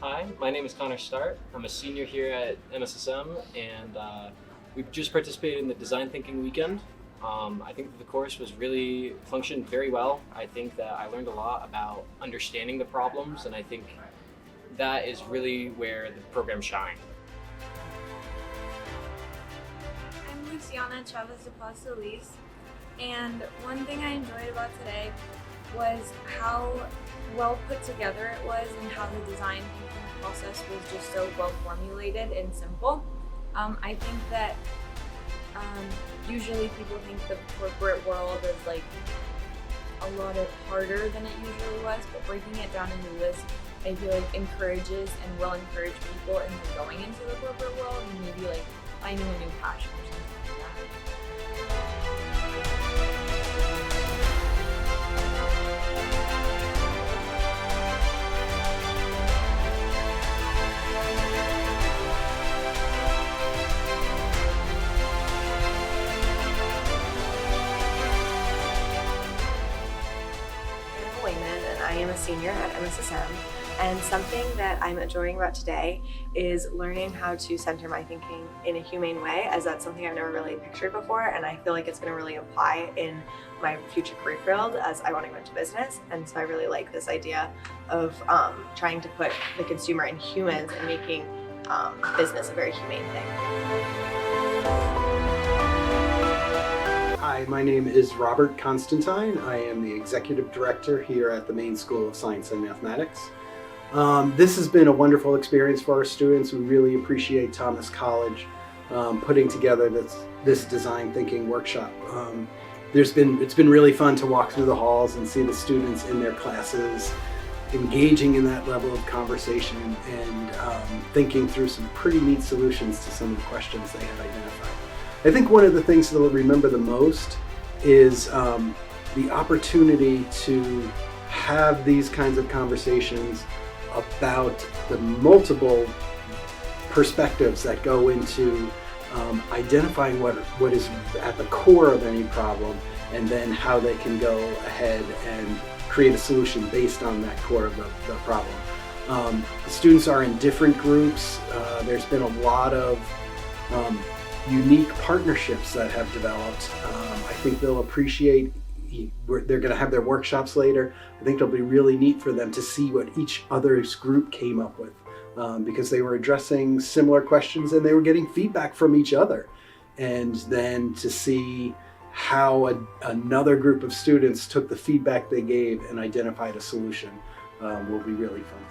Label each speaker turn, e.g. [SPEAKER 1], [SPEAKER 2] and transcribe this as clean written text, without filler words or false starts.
[SPEAKER 1] Hi, my name is Connor Start. I'm a senior here at MSSM, and we've just participated in the Design Thinking Weekend. I think that the course was really functioned very well. I think that I learned a lot about understanding the problems, and I think that is really where the program shined.
[SPEAKER 2] I'm Luciana Chavez de Paz Solis, and one thing I enjoyed about today was how well put together it was and how the design thinking process was just so well formulated and simple. I think that usually people think the corporate world is like a lot harder than it usually was, but breaking it down into this, I feel like encourages and will encourage people into going into the corporate world and maybe like finding a new passion or something like that.
[SPEAKER 3] Wayman, and I am a senior at MSSM. And something that I'm enjoying about today is learning how to center my thinking in a humane way, as that's something I've never really pictured before, and I feel like it's going to really apply in my future career field as I want to go into business. And so I really like this idea of trying to put the consumer and humans and making business a very humane thing.
[SPEAKER 4] Hi, my name is Robert Constantine. I am the Executive Director here at the Maine School of Science and Mathematics. This has been a wonderful experience for our students. We really appreciate Thomas College putting together this design thinking workshop. It's been really fun to walk through the halls and see the students in their classes engaging in that level of conversation and thinking through some pretty neat solutions to some of the questions they had identified. I think one of the things that they'll remember the most is the opportunity to have these kinds of conversations about the multiple perspectives that go into identifying what is at the core of any problem, and then how they can go ahead and create a solution based on that core of the problem. The students are in different groups. There's been a lot of unique partnerships that have developed. I think they'll appreciate, they're going to have their workshops later. I think it'll be really neat for them to see what each other's group came up with, because they were addressing similar questions and they were getting feedback from each other. And then to see how another group of students took the feedback they gave and identified a solution will be really fun.